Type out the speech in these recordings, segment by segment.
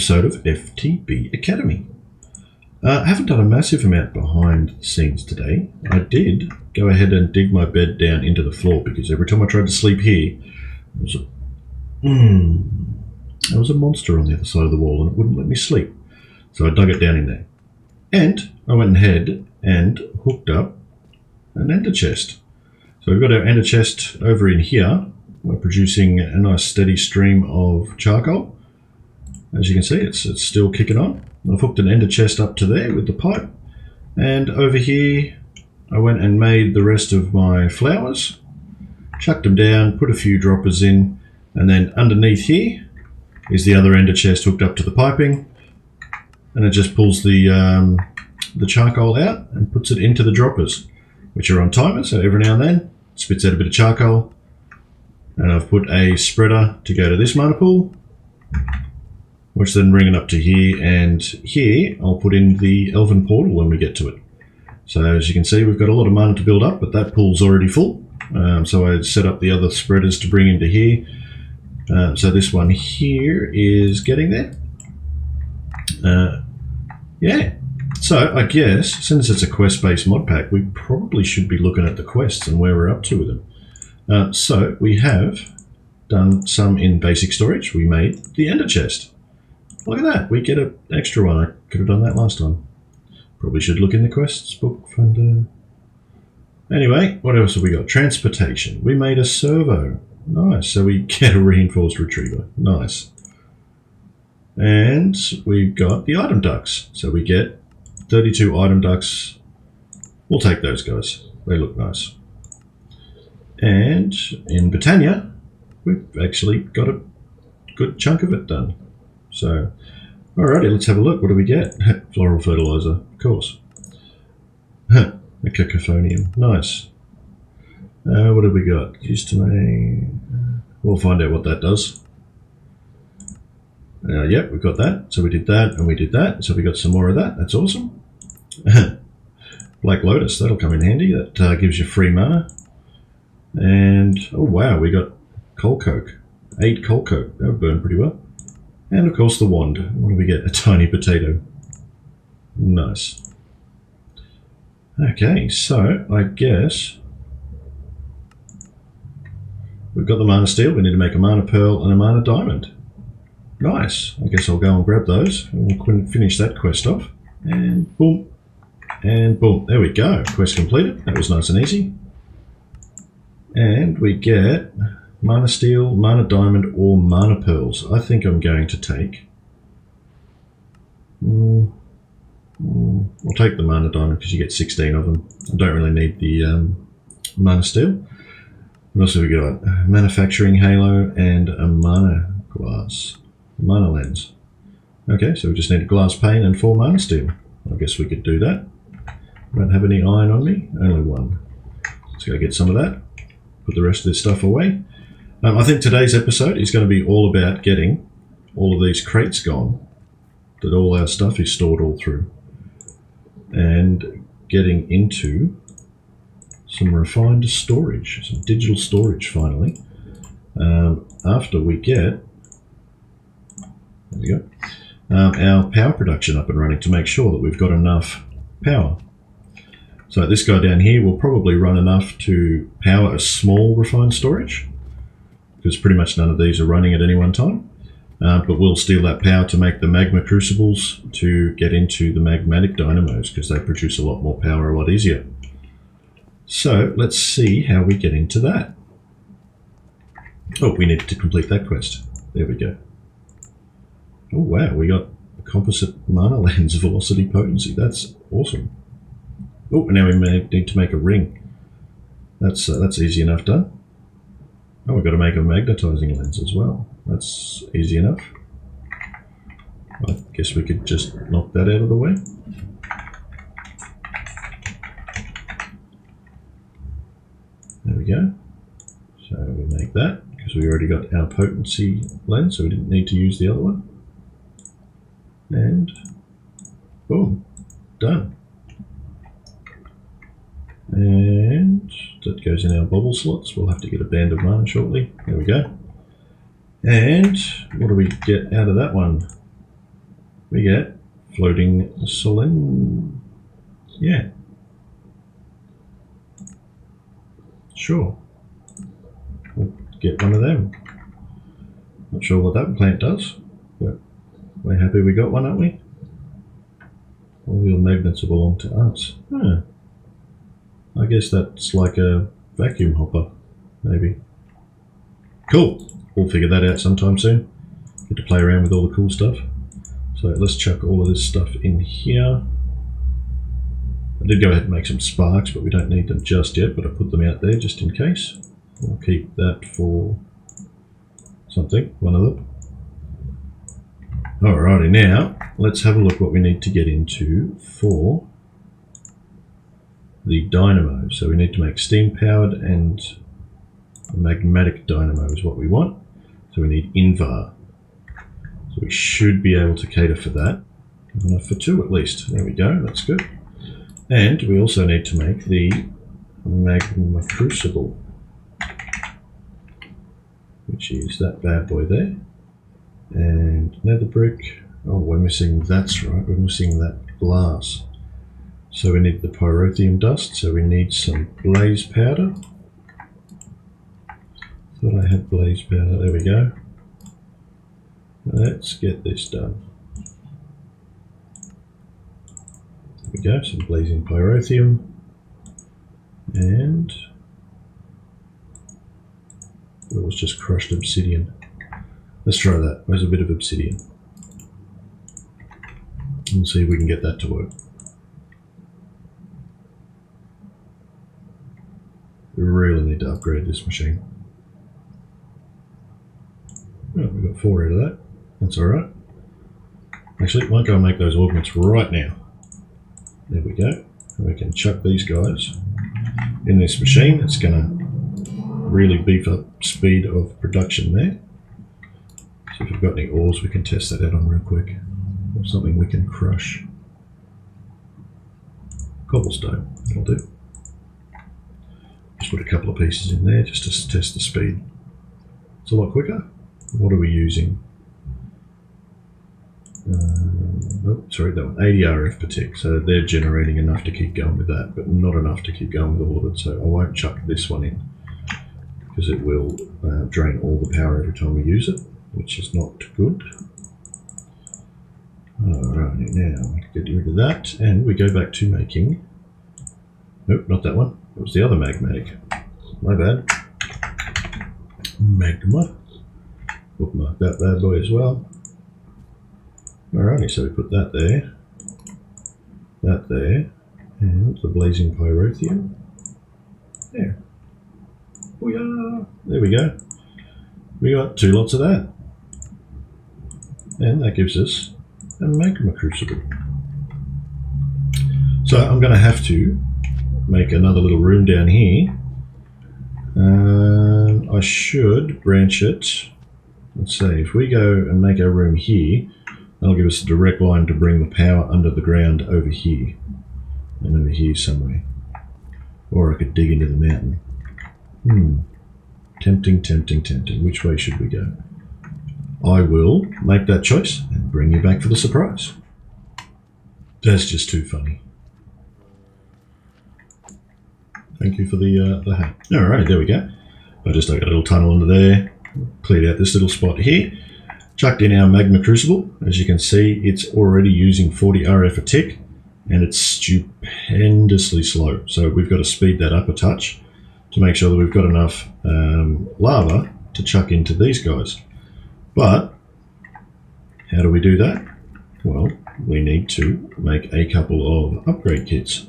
episode of FTB Academy. I haven't done a massive amount behind the scenes today. I did go ahead and dig my bed down into the floor because every time I tried to sleep here, there was a monster on the other side of the wall and it wouldn't let me sleep. So I dug it down in there. And I went ahead and hooked up an ender chest. So we've got our ender chest over in here. We're producing a nice steady stream of charcoal. As you can see, it's still kicking on. I've hooked an ender chest up to there with the pipe. And over here, I went and made the rest of my flowers. Chucked them down, put a few droppers in. And then underneath here is the other ender chest hooked up to the piping. And it just pulls the charcoal out and puts it into the droppers, which are on timer. So every now and then, it spits out a bit of charcoal. And I've put a spreader to go to this mana pool, which then bring it up to here, and here I'll put in the elven portal when we get to it. So as you can see, we've got a lot of mana to build up, but that pool's already full. So I set up the other spreaders to bring into here. So this one here is getting there. Yeah, so I guess since it's a quest-based mod pack, we probably should be looking at the quests and where we're up to with them. So we have done some in basic storage. We made the ender chest. Look at that, we get an extra one. I could have done that last time. Probably should look in the quests book. Anyway, what else have we got? Transportation. We made a servo. Nice, so we get a reinforced retriever. Nice. And we've got the item ducks. So we get 32 item ducks. We'll take those guys. They look nice. And in Britannia, we've actually got a good chunk of it done. So, alrighty, let's have a look. What do we get? Floral fertilizer, of course. A cacophonium, nice. What have we got? Used to make. We'll find out what that does. Yep, we've got that. So we did that and we did that. So we got some more of that. That's awesome. Black Lotus, that'll come in handy. That gives you free mana. And, oh wow, we got coal coke. 8 coal coke. That would burn pretty well. And of course the wand. What do we get? A tiny potato. Nice. Okay, so I guess we've got the mana steel. We need to make a mana pearl and a mana diamond. Nice. I guess I'll go and grab those. And we'll finish that quest off. And boom. And boom. There we go. Quest completed. That was nice and easy. And we get mana steel, mana diamond, or mana pearls. I think I'm going to take. I'll take the mana diamond because you get 16 of them. I don't really need the mana steel. What else have we got? Manufacturing halo and a mana glass. Mana lens. Okay, so we just need a glass pane and 4 mana steel. I guess we could do that. I don't have any iron on me, only 1. Let's go get some of that. Put the rest of this stuff away. I think today's episode is going to be all about getting all of these crates gone, that all our stuff is stored all through, and getting into some refined storage, some digital storage finally, after we get, there we go, our power production up and running to make sure that we've got enough power. So this guy down here will probably run enough to power a small refined storage, because pretty much none of these are running at any one time. But we'll steal that power to make the magma crucibles to get into the magmatic dynamos, because they produce a lot more power a lot easier. So let's see how we get into that. Oh, we need to complete that quest. There we go. Oh wow, we got a composite mana lens velocity potency. That's awesome. Oh, and now we need to make a ring. That's easy enough done. Oh, we've got to make a magnetizing lens as well. That's easy enough. I guess we could just knock that out of the way. There we go. So we make that, because we already got our potency lens, so we didn't need to use the other one. And boom, done. And that goes in our bubble slots. We'll have to get a band of mana shortly. There we go. And what do we get out of that one? we get floating Solen. Yeah. Sure. We'll get one of them. Not sure what that plant does, but we're happy we got one, aren't we? All your magnets belong to us. Huh. I guess that's like a vacuum hopper, maybe. Cool. We'll figure that out sometime soon. Get to play around with all the cool stuff. So let's chuck all of this stuff in here. I did go ahead and make some sparks, but we don't need them just yet, but I put them out there just in case. We'll keep that for something, one of them. Alrighty, now let's have a look what we need to get into for the dynamo. So we need to make steam powered, and a magmatic dynamo is what we want. So we need Invar. So we should be able to cater for that. Enough for 2 at least. There we go, that's good. And we also need to make the magma crucible, which is that bad boy there. And nether brick. Oh, we're missing, that's right, we're missing that glass. So we need the pyrotheum dust, so we need some blaze powder. Thought I had blaze powder, there we go. Let's get this done. There we go, some blazing pyrotheum. And it was just crushed obsidian. Let's try that. Where's a bit of obsidian? And see if we can get that to work. We really need to upgrade this machine. Oh, we got 4 out of that. That's alright. Actually, might go and make those augments right now. There we go. And we can chuck these guys in this machine. It's going to really beef up speed of production there. So if we've got any ores, we can test that out on real quick. Or something we can crush. Cobblestone, that'll do. Just put a couple of pieces in there just to test the speed. It's a lot quicker. What are we using? Oh, sorry, that one, 80 RF per tick. So they're generating enough to keep going with that, but not enough to keep going with all of it. So I won't chuck this one in, because it will drain all the power every time we use it, which is not good. Alright, now we can get rid of that, and we go back to making. Nope, not that one. It was the other magmatic. My bad. Magma. Bookmark that bad boy as well. Alrighty, so we put that there, and the blazing pyrotheum. There. Booyah! There we go. We got 2 lots of that. And that gives us a magma crucible. So I'm going to have to make another little room down here. I should branch it. Let's see, if we go and make our room here, that'll give us a direct line to bring the power under the ground over here. And over here somewhere. Or I could dig into the mountain. Tempting, tempting, tempting. Which way should we go? I will make that choice and bring you back for the surprise. That's just too funny. Thank you for the hat. Alright, there we go. I just dug a little tunnel under there. Cleared out this little spot here. Chucked in our magma crucible. As you can see, it's already using 40 RF a tick, and it's stupendously slow. So we've got to speed that up a touch to make sure that we've got enough lava to chuck into these guys. But how do we do that? Well, we need to make a couple of upgrade kits.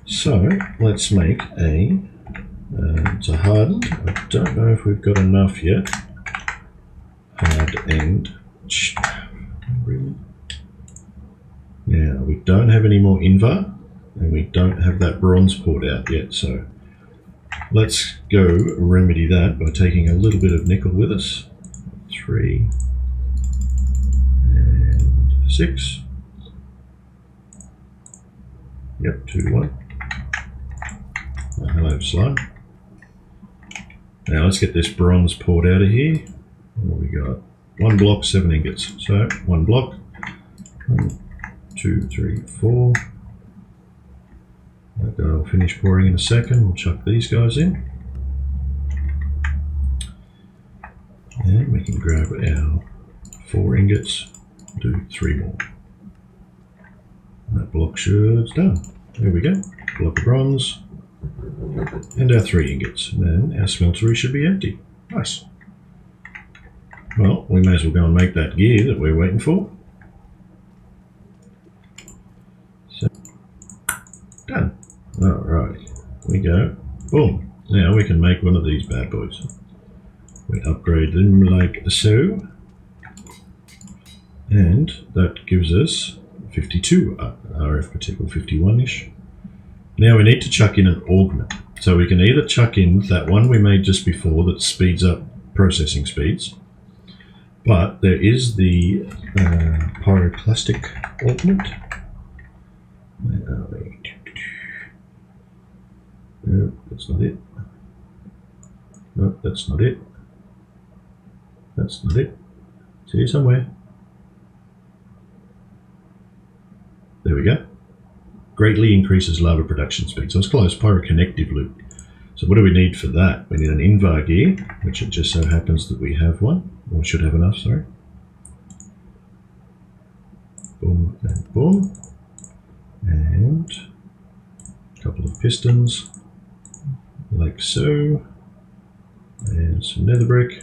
So let's make a it's a hardened. I don't know if we've got enough yet. Hard and really. Now we don't have any more Invar, and we don't have that bronze poured out yet. So let's go remedy that by taking a little bit of nickel with us. 3 and 6. Yep, 2 to 1. Hello, slime. Now let's get this bronze poured out of here. What we got? 1 block, 7 ingots. So 1 block, 1, 2, 3, 4. That'll finish pouring in a second. We'll chuck these guys in. And we can grab our 4 ingots, do 3 more. And that block should done. There we go. Block of bronze. And our 3 ingots. And then our smeltery should be empty. Nice. Well, we may as well go and make that gear that we're waiting for. So, done. Alright, we go. Boom. Now we can make one of these bad boys. We upgrade them like so. And that gives us 52 RF particle, 51-ish. Now we need to chuck in an augment. So we can either chuck in that one we made just before that speeds up processing speeds. But there is the pyroclastic augment. Where are we? No, that's not it. No, that's not it. That's not it. It's here somewhere. There we go. Greatly increases lava production speed. So it's close. Pyroconnective loop. So what do we need for that? We need an invar gear, which it just so happens that we have one. Or should have enough, sorry. Boom and boom. And a couple of pistons, like so. And some nether brick.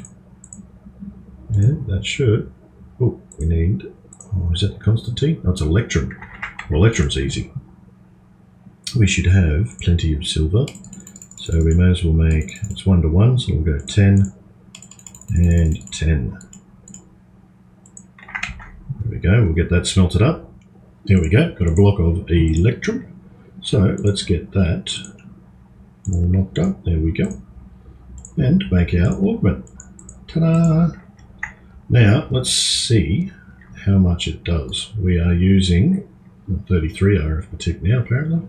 And that should... Oh, we need... Oh, is that the Constantine? Oh, it's Electrum. Well, Electrum's easy. We should have plenty of silver. So we may as well make... It's 1 to 1, so we'll go 10 and 10. There we go. We'll get that smelted up. Here we go. Got a block of Electrum. So let's get that all knocked up. There we go. And make our augment. Ta-da! Now, let's see how much it does. We are using 33 RF per tick now, apparently.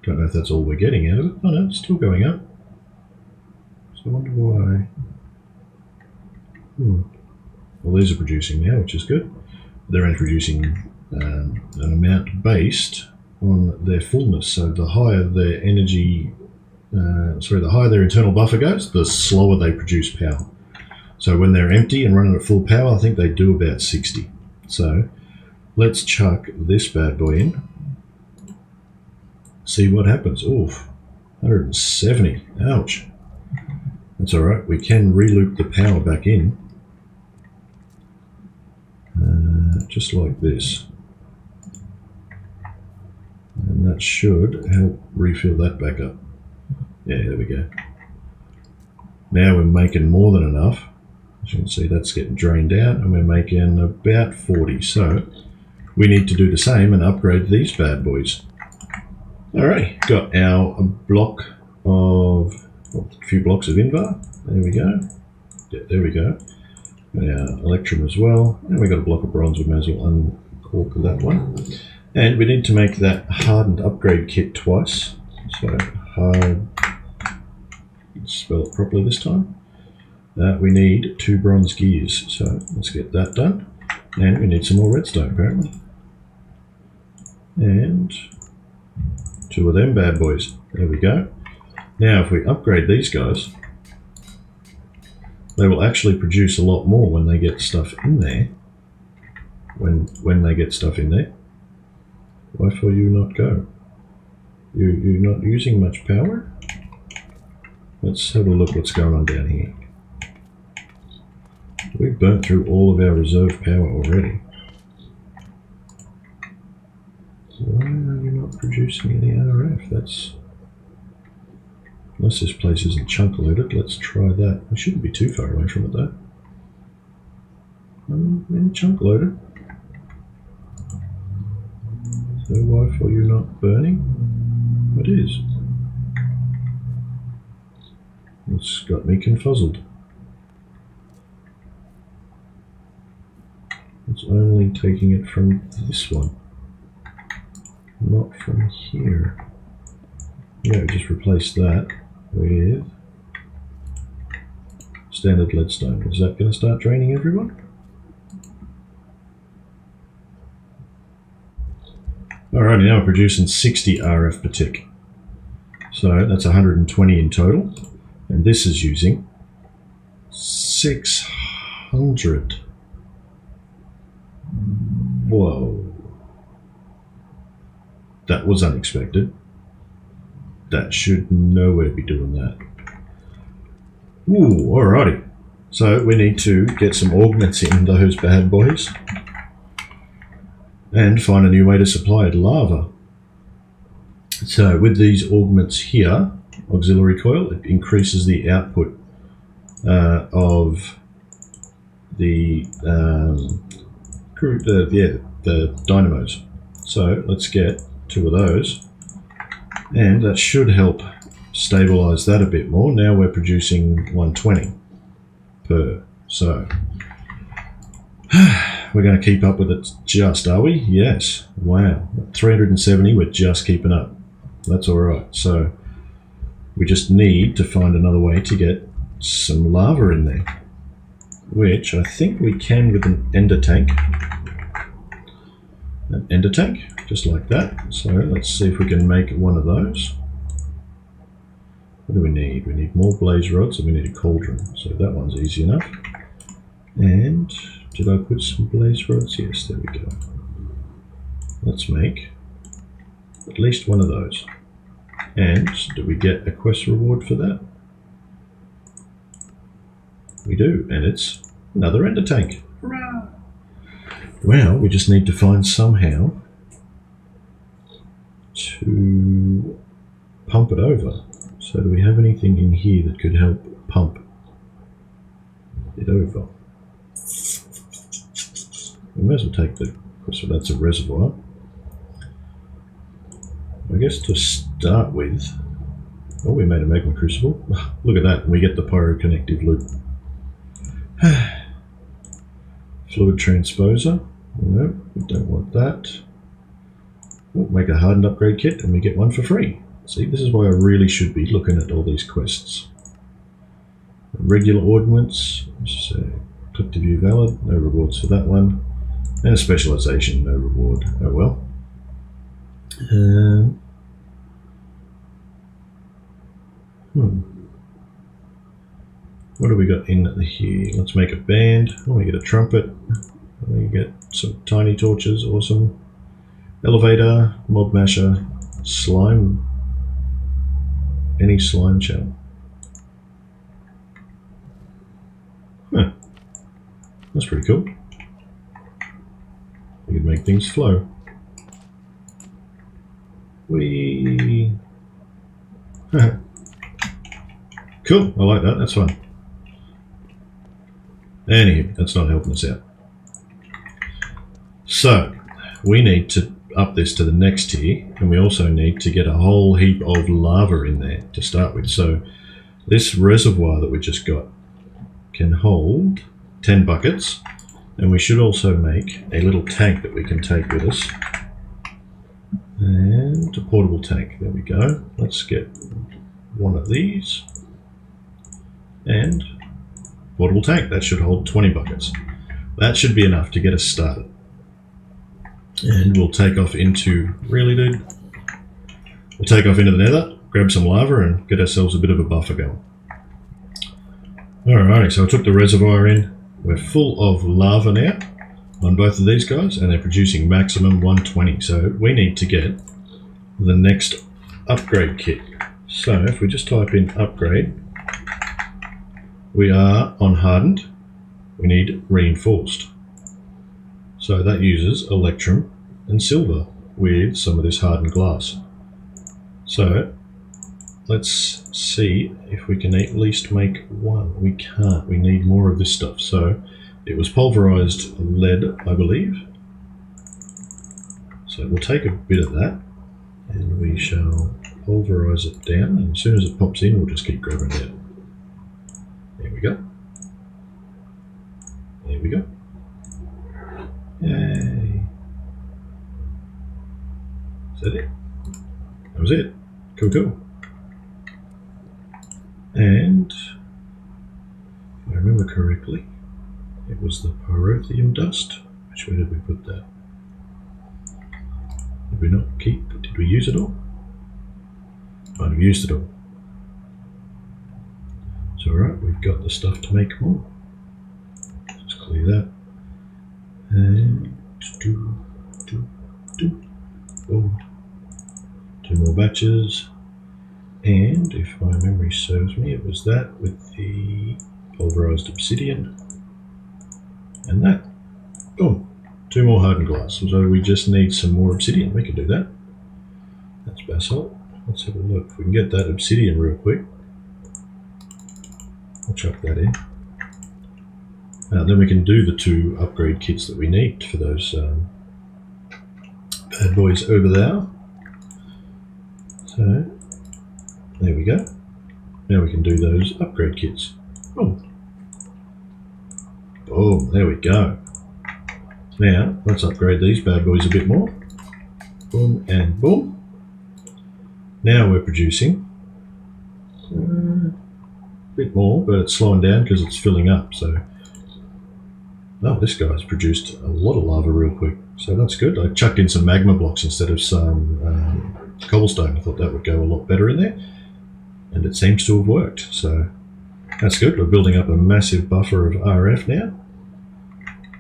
Don't know if that's all we're getting out of it. Oh no, it's still going up. So I wonder why. Well, these are producing now, which is good. They're only producing an amount based on their fullness. So the higher their energy, the higher their internal buffer goes, the slower they produce power. So when they're empty and running at full power, I think they do about 60. So let's chuck this bad boy in. See what happens. Oof, 170. Ouch. That's all right. We can reloop the power back in. Just like this. And that should help refill that back up. Yeah, there we go. Now we're making more than enough. As you can see, that's getting drained out, and we're making about 40. So we need to do the same and upgrade these bad boys. Alright, got our block of, well, a few blocks of invar. There we go. Yeah, there we go. Got our Electrum as well. And we got a block of bronze. We may as well uncork that one. And we need to make that hardened upgrade kit twice. So hard, spell it properly this time. We need 2 bronze gears. So let's get that done. And we need some more redstone apparently. And 2 of them bad boys. There we go. Now if we upgrade these guys, they will actually produce a lot more when they get stuff in there. When they get stuff in there. Why for you not go? You're not using much power? Let's have a look what's going on down here. We've burnt through all of our reserve power already. Why are you not producing any RF? That's... Unless this place isn't chunk loaded, let's try that. We shouldn't be too far away from it though. Any chunk loaded? So why for you not burning? What is? It's got me confuzzled. It's only taking it from this one, not from here. Yeah, just replace that with standard leadstone. Is that going to start draining everyone? Alrighty, now we're producing 60 RF per tick. So that's 120 in total. And this is using 600. Whoa. That was unexpected. That should nowhere be doing that. Ooh, alrighty. So we need to get some augments in those bad boys and find a new way to supply lava. So with these augments here, auxiliary coil, it increases the output of the dynamos. So let's get 2 of those, and that should help stabilize that a bit more. Now we're producing 120 per. So we're going to keep up with it just, are we? Yes. Wow. 370, we're just keeping up. That's all right. So we just need to find another way to get some lava in there, which I think we can with an ender tank. An ender tank, just like that. So let's see if we can make one of those. What do we need? We need more blaze rods and we need a cauldron. So that one's easy enough. And did I put some blaze rods? Yes, there we go. Let's make at least one of those. And do we get a quest reward for that? We do, and it's another ender tank. Hurrah! Well, we just need to find somehow to pump it over. So do we have anything in here that could help pump it over? We may as well take the, so that's a reservoir. I guess to start with, oh, we made a magma crucible. Look at that, we get the pyroconnective loop. Fluid transposer. No, we don't want that. We'll make a hardened upgrade kit and we get one for free. See, this is why I really should be looking at all these quests. Regular ordnance, so click to view valid, no rewards for that one. And a specialization, no reward. Oh well. What do we got in here? Let's make a band. Oh, we get a trumpet. We get some tiny torches, awesome. Elevator, mob masher, slime. Any slime channel. Huh. That's pretty cool. We can make things flow. Whee! Cool, I like that, that's fun. Anywho, that's not helping us out. So, we need to up this to the next tier, and we also need to get a whole heap of lava in there to start with. So, this reservoir that we just got can hold 10 buckets, and we should also make a little tank that we can take with us. And a portable tank, there we go. Let's get one of these. And portable tank, that should hold 20 buckets. That should be enough to get us started. And we'll take off into, really dude? We'll take off into the nether, grab some lava and get ourselves a bit of a buffer going. Alrighty, so I took the reservoir in. We're full of lava now on both of these guys, and they're producing maximum 120. So we need to get the next upgrade kit. So if we just type in upgrade, we are on hardened. We need reinforced. So that uses electrum and silver with some of this hardened glass. So let's see if we can at least make one. We can't, we need more of this stuff. So it was pulverized lead, I believe. So we'll take a bit of that and we shall pulverize it down, and as soon as it pops in we'll just keep grabbing it out. There we go. There we go. Yay. Is that it? That was it. Cool, cool. And if I remember correctly, it was the pyrotheum dust. Which way did we put that? Did we not keep? Did we use it all? Might have used it all. It's alright, we've got the stuff to make more. Just clear that. And oh, 2 more batches. And if my memory serves me, it was that with the pulverized obsidian. And that. Boom. 2 more hardened glass. So we just need some more obsidian. We can do that. That's basalt. Let's have a look. If we can get that obsidian real quick. I'll chuck that in. Then we can do the 2 upgrade kits that we need for those bad boys over there. So, there we go. Now we can do those upgrade kits. Boom. Boom, there we go. Now, let's upgrade these bad boys a bit more. Boom and boom. Now we're producing a bit more, but it's slowing down because it's filling up. So, oh, this guy's produced a lot of lava real quick. So that's good. I chucked in some magma blocks instead of some cobblestone. I thought that would go a lot better in there. And it seems to have worked. So that's good. We're building up a massive buffer of RF now.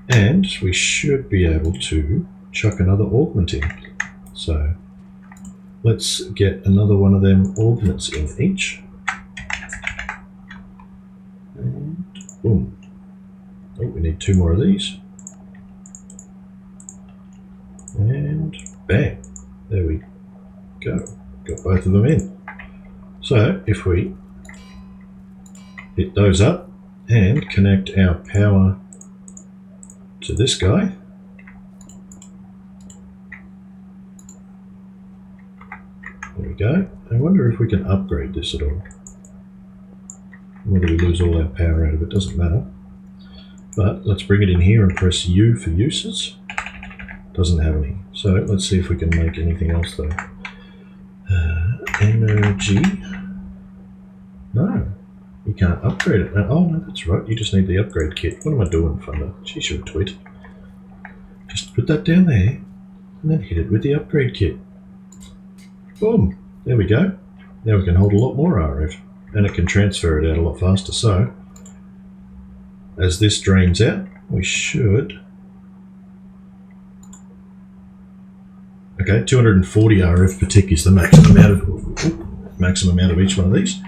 And we should be able to chuck another augment in. So let's get another one of them augments in each. And boom. Oh, we need 2 more of these. And bang. There we go. Got both of them in. So if we hit those up and connect our power to this guy. There we go. I wonder if we can upgrade this at all. Whether we lose all our power out of it, doesn't matter. But let's bring it in here and press U for uses. Doesn't have any. So let's see if we can make anything else though. Energy. No, you can't upgrade it. Oh no, that's right. You just need the upgrade kit. What am I doing, Thunder? She's your twit. Just put that down there and then hit it with the upgrade kit. Boom. There we go. Now we can hold a lot more RF and it can transfer it out a lot faster. So as this drains out, we should. Okay, 240 RF per tick is the maximum amount of each one of these.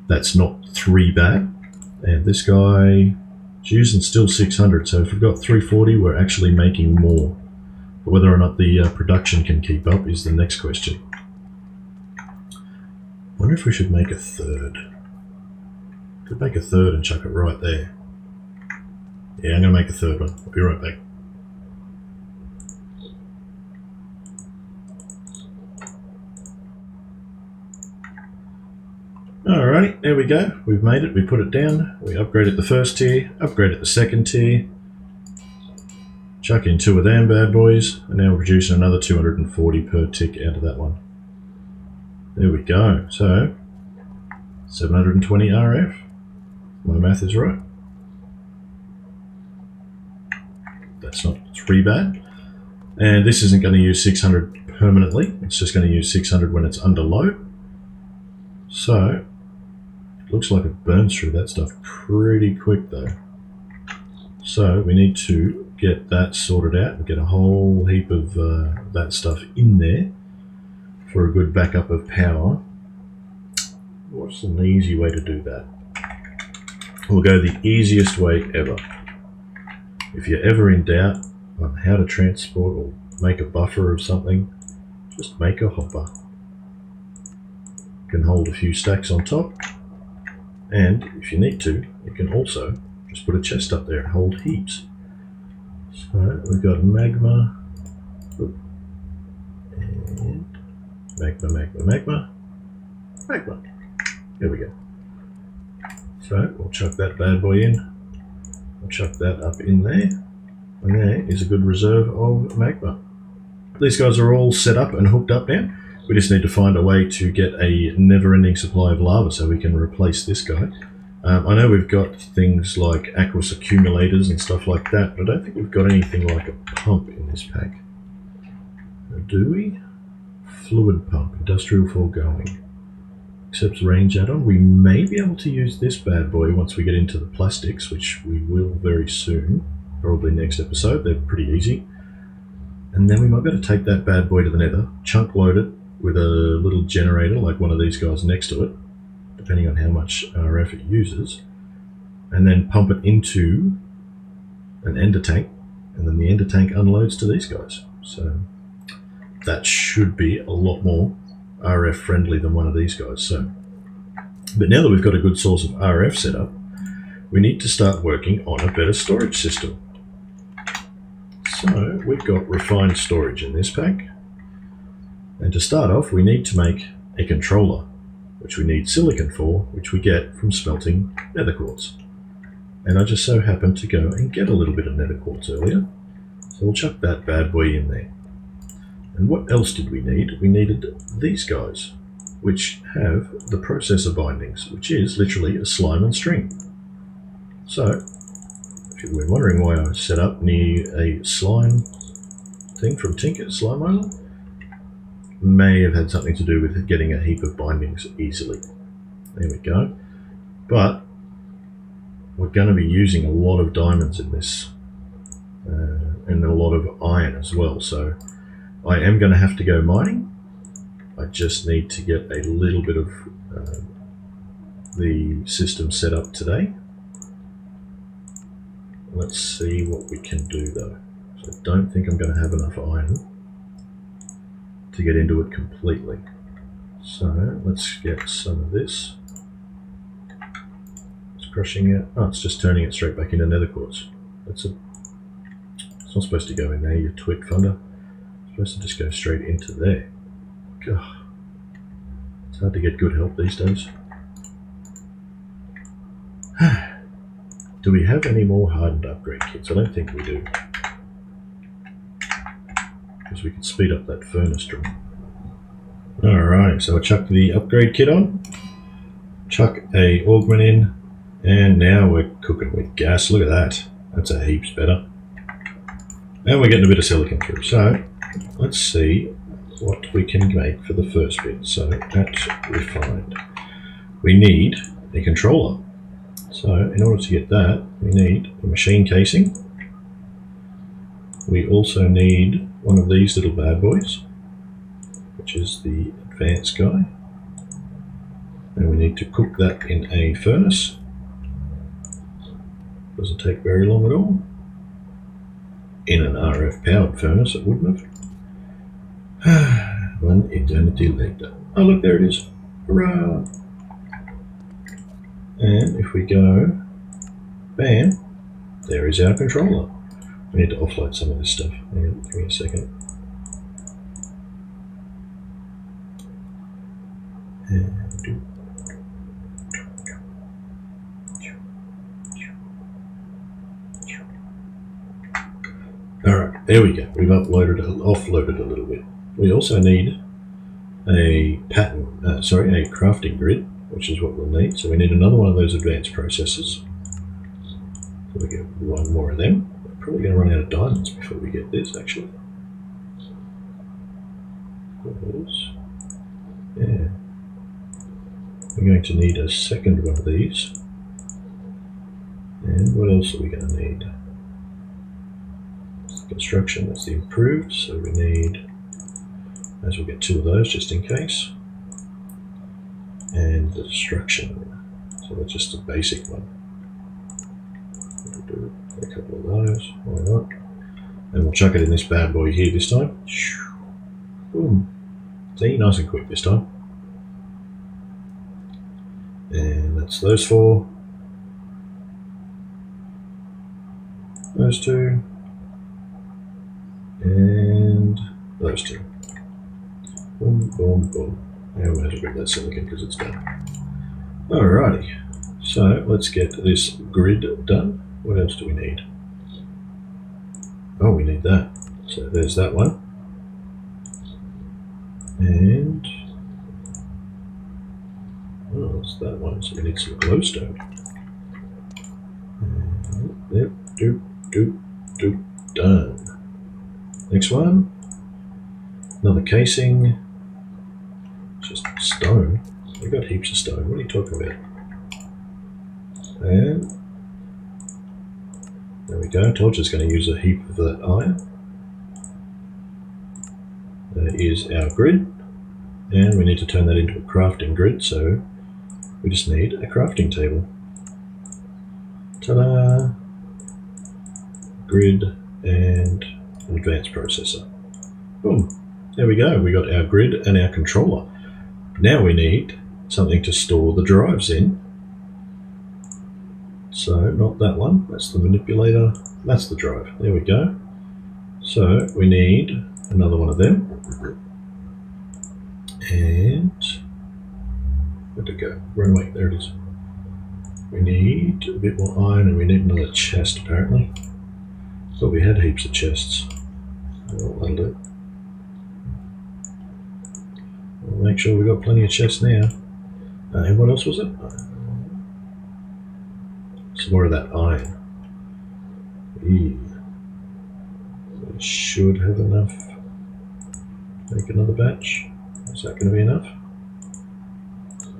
That's not 3 bad. And this guy is using still 600. So if we've got 340, we're actually making more. But whether or not the production can keep up is the next question. I wonder if we should make a 3rd. Could make a 3rd and chuck it right there. Yeah, I'm going to make a 3rd one. I'll be right back. Alrighty, there we go. We've made it. We put it down. We upgraded the 1st tier, upgraded the 2nd tier. Chuck in 2 of them bad boys, and now we're producing another 240 per tick out of that one. There we go. So 720 RF. My math is right. That's not 3 bad. And this isn't going to use 600 permanently. It's just going to use 600 when it's under load. So it looks like it burns through that stuff pretty quick though. So we need to get that sorted out and get a whole heap of that stuff in there for a good backup of power. What's an easy way to do that? We'll go the easiest way ever. If you're ever in doubt on how to transport or make a buffer of something, just make a hopper. You can hold a few stacks on top, and if you need to, you can also just put a chest up there and hold heaps. So we've got magma, and magma. There we go. So we'll chuck that bad boy in. We'll chuck that up in there. And there is a good reserve of magma. These guys are all set up and hooked up now. We just need to find a way to get a never-ending supply of lava so we can replace this guy. I know we've got things like aqueous accumulators and stuff like that, but I don't think we've got anything like a pump in this pack. Do we? Fluid pump, industrial foregoing. Accepts range add-on. We may be able to use this bad boy once we get into the plastics, which we will very soon, probably next episode. They're pretty easy. And then we might be able to take that bad boy to the nether, chunk load it with a little generator like one of these guys next to it, depending on how much RF it uses, and then pump it into an ender tank, and then the ender tank unloads to these guys. So that should be a lot more RF friendly than one of these guys. So, but now that we've got a good source of RF set up, we need to start working on a better storage system. So we've got refined storage in this pack, and to start off we need to make a controller, which we need silicon for, which we get from smelting nether quartz. And I just so happened to go and get a little bit of nether quartz earlier, so we'll chuck that bad boy in there. And what else did we need? We needed these guys, which have the processor bindings, which is literally a slime and string. So, if you were wondering why I set up near a slime thing from Tinker, Slime Island, may have had something to do with getting a heap of bindings easily. There we go. But we're going to be using a lot of diamonds in this, and a lot of iron as well. So I am going to have to go mining. I just need to get a little bit of the system set up today. Let's see what we can do though. So I don't think I'm going to have enough iron to get into it completely. So let's get some of this. It's crushing it. Oh, it's just turning it straight back into nether quartz. It's not supposed to go in there, you twit funder. It's supposed to just go straight into there. God, it's hard to get good help these days. Do we have any more hardened upgrade kits? I don't think we do, because we could speed up that furnace drum. Alright, so I chucked the upgrade kit on, chuck a augment in, and now we're cooking with gas. Look at that. That's a heaps better. And we're getting a bit of silicon through. So let's see what we can make for the first bit. So that's refined. We need a controller. So in order to get that, we need a machine casing. We also need one of these little bad boys, which is the advanced guy. And we need to cook that in a furnace. Doesn't take very long at all. In an RF powered furnace it wouldn't have. One eternity later. Oh look, there it is. Hurrah! And if we go, bam, there is our controller. We need to offload some of this stuff. Hang on, give me a second. Alright, there we go. We've offloaded a little bit. We also need a a crafting grid, which is what we'll need. So we need another one of those advanced processors. So we get one more of them. We're probably going to run out of diamonds before we get this, actually. Yeah. We're going to need a second one of these. And what else are we going to need? Construction, that's the improved, so we need, as we'll get two of those just in case. And the destruction, so that's just a basic one. We'll do a couple of those, why not? And we'll chuck it in this bad boy here this time. Boom. See, nice and quick this time. And that's those four. Those two. And those two. Boom, boom, boom. And we'll have to grab that silicon because it's done. Alrighty. So let's get this grid done. What else do we need? Oh, we need that. So there's that one. And oh, it's that one. So we need some glowstone. And yep, doop, doop, doop, done. Next one. Another casing. Just stone. We've got heaps of stone. What are you talking about? And there we go. Told you it's going to use a heap of that iron. There is our grid. And we need to turn that into a crafting grid, so we just need a crafting table. Ta-da! Grid and an advanced processor. Boom. There we go. We got our grid and our controller. Now we need something to store the drives in. So, not that one. That's the manipulator. That's the drive. There we go. So, we need another one of them. And where'd it go? Run away. There it is. We need a bit more iron and we need another chest apparently. Thought we had heaps of chests. Well, that'll do. We'll make sure we've got plenty of chests now. And what else was it? Some more of that iron. We should have enough. Make another batch. Is that going to be enough?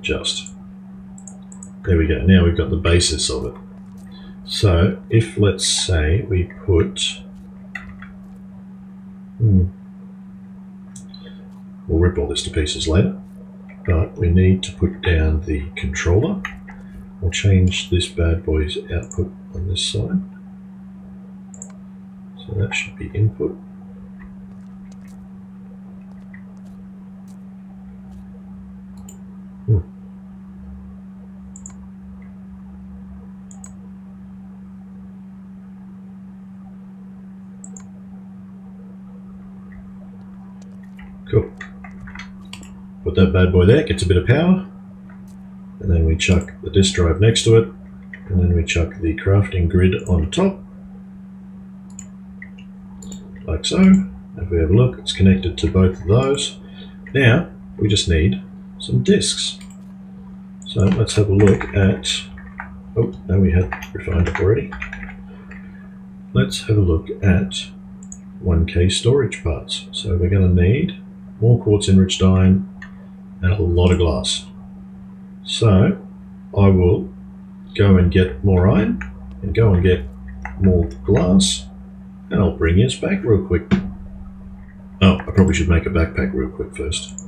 Just. There we go. Now we've got the basis of it. So if, let's say, we put... We'll rip all this to pieces later. But we need to put down the controller. We'll change this bad boy's output on this side. So that should be input. Cool. Put that bad boy there, gets a bit of power. And then we chuck the disk drive next to it. And then we chuck the crafting grid on top. Like so. If we have a look, it's connected to both of those. Now, we just need some disks. So let's have a look at... Oh, no, we had refined it already. Let's have a look at 1K storage parts. So we're going to need more quartz enriched iron and a lot of glass. So I will go and get more iron and go and get more glass, and I'll bring us back real quick. Oh, I probably should make a backpack real quick first,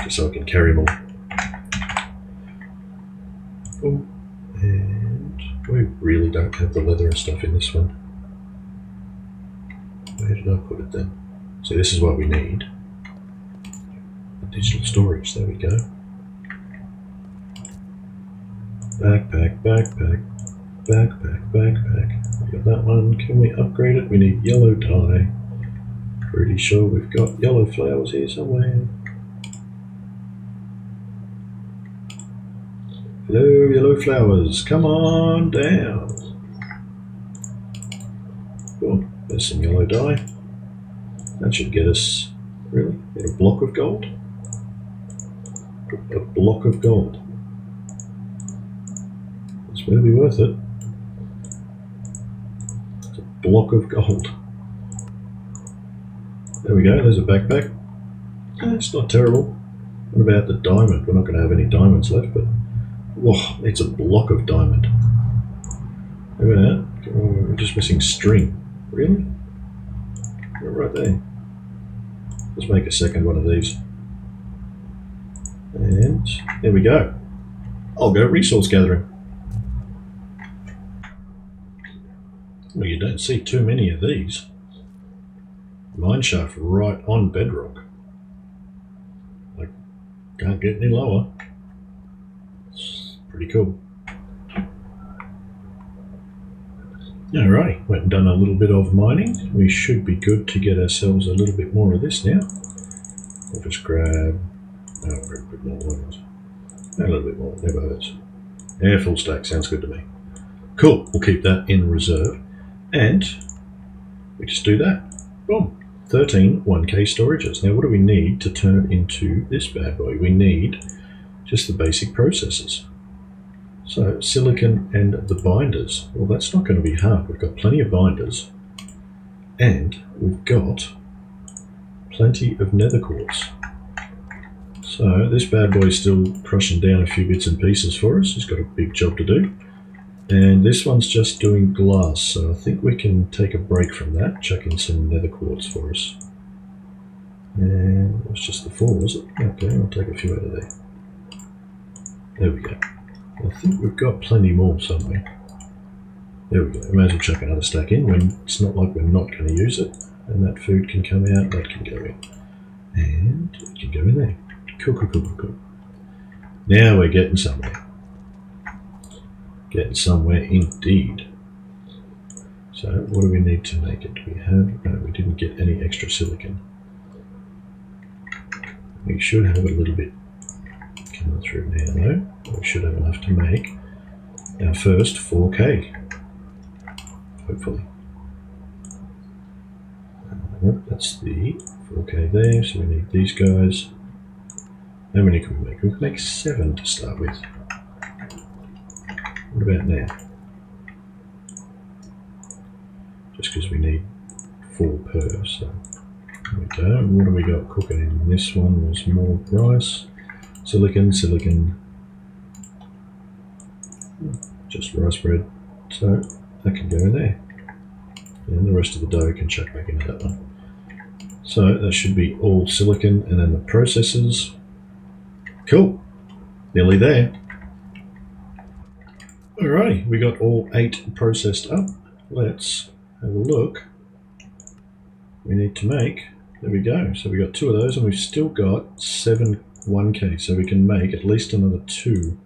just so I can carry more. Oh, and we really don't have the leather and stuff in this one. Where did I put it then? So this is what we need. Digital storage, there we go. Backpack, backpack, backpack, backpack. We got that one. Can we upgrade it? We need yellow dye. Pretty sure we've got yellow flowers here somewhere. Hello, yellow flowers. Come on down. Cool. There's some yellow dye. That should get us, really, get a block of gold. A block of gold. It's going to be worth it. It's a block of gold. There we go, there's a backpack. It's not terrible. What about the diamond? We're not going to have any diamonds left, but whoa, it's a block of diamond. Look at that. We're just missing string. Really? Right there. Let's make a second one of these. And there we go. I'll go resource gathering. Well, you don't see too many of these. Mine shaft right on bedrock. I can't get any lower. It's pretty cool. Alright, went and done a little bit of mining. We should be good to get ourselves a little bit more of this now. We'll just grab a bit more ones. A little bit more, never hurts. Yeah, full stack, sounds good to me. Cool, we'll keep that in reserve. And we just do that. Boom. 13 1K storages. Now what do we need to turn it into this bad boy? We need just the basic processes. So silicon and the binders. Well, that's not going to be hard. We've got plenty of binders and we've got plenty of nether quartz. So this bad boy is still crushing down a few bits and pieces for us. He's got a big job to do. And this one's just doing glass, so I think we can take a break from that, chuck in some nether quartz for us. And it was just the 4, was it? Okay, I'll take a few out of there. There we go. I think we've got plenty more somewhere. There we go. We may as well chuck another stack in when it's not like we're not going to use it. And that food can come out, that can go in. And it can go in there. Cool, cool, cool, cool. Now we're getting somewhere. Getting somewhere indeed. So what do we need to make it? We have, no, we didn't get any extra silicon. We should have a little bit coming through now though. We should have enough to make our first 4K. Hopefully. That's the 4K there, so we need these guys. How many can we make? We can make 7 to start with. What about now? Just because we need 4 per, so there we go. And what do we got cooking in? This one was more rice, silicon, just rice bread, so that can go in there. And the rest of the dough can chuck back into that one. So that should be all silicon, and then the processors. Cool, nearly there. Alrighty, we got all 8 processed up. Let's have a look. We need to make, there we go. So we got 2 of those, and we've still got 7 1K, so we can make at least another 2.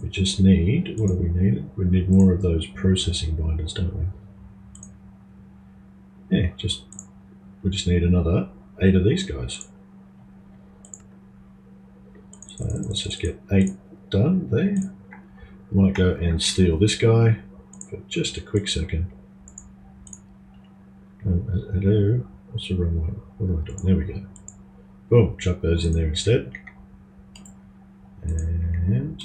We just need, what do we need? We need more of those processing binders, don't we? Yeah, we just need another 8 of these guys. So let's just get 8 done there. We might go and steal this guy for just a quick second. Hello, what's the wrong one? What am I doing? There we go. Boom, chuck those in there instead. And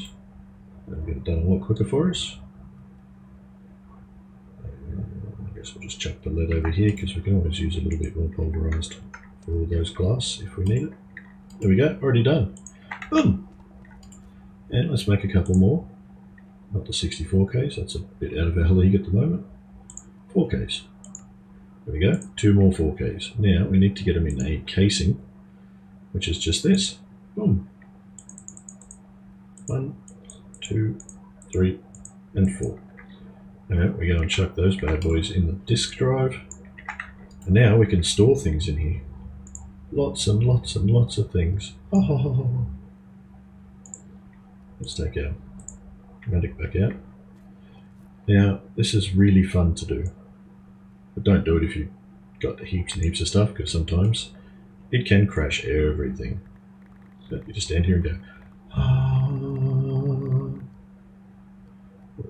that'll get it done a lot quicker for us. I guess we'll just chuck the lead over here because we can always use a little bit more pulverized for all those glass if we need it. There we go, already done. Boom! And let's make a couple more. Not the 64Ks, that's a bit out of our league at the moment. 4Ks. There we go, 2 more 4Ks. Now we need to get them in a casing, which is just this. Boom. 1, 2, 3, and 4. Now we go and chuck those bad boys in the disk drive. And now we can store things in here. Lots and lots and lots of things. Oh. Let's take our Matic back out. Now, this is really fun to do. But don't do it if you've got heaps and heaps of stuff, because sometimes it can crash everything. So you just stand here and go, oh.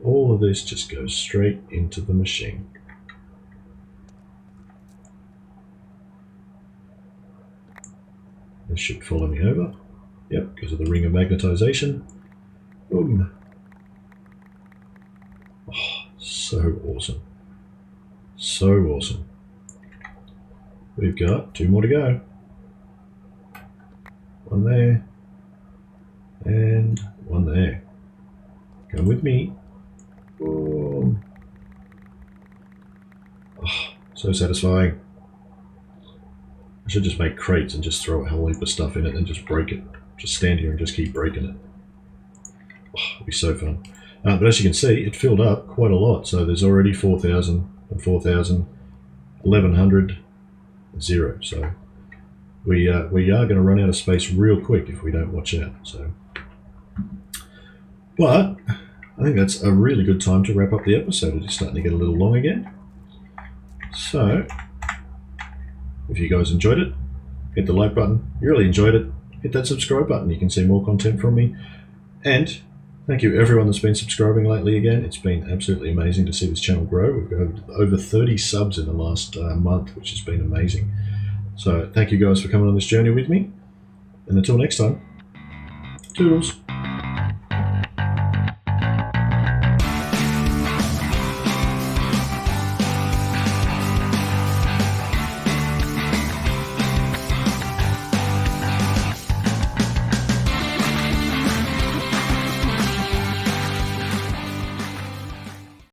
All of this just goes straight into the machine. This should follow me over. Yep, because of the ring of magnetization. Boom. Oh, so awesome. So awesome. We've got 2 more to go. 1 there. And 1 there. Come with me. Boom. Oh, so satisfying. I should just make crates and just throw a whole heap of stuff in it and just break it. Just stand here and just keep breaking it. Oh, it'll be so fun. But as you can see, it filled up quite a lot. So there's already 4,000 and 4,000, 1,100, 0. So we are going to run out of space real quick if we don't watch out. So, but I think that's a really good time to wrap up the episode. It's starting to get a little long again. So if you guys enjoyed it, hit the like button. If you really enjoyed it, hit that subscribe button. You can see more content from me. And thank you everyone that's been subscribing lately again. It's been absolutely amazing to see this channel grow. We've got over 30 subs in the last month, which has been amazing. So thank you guys for coming on this journey with me. And until next time, toodles.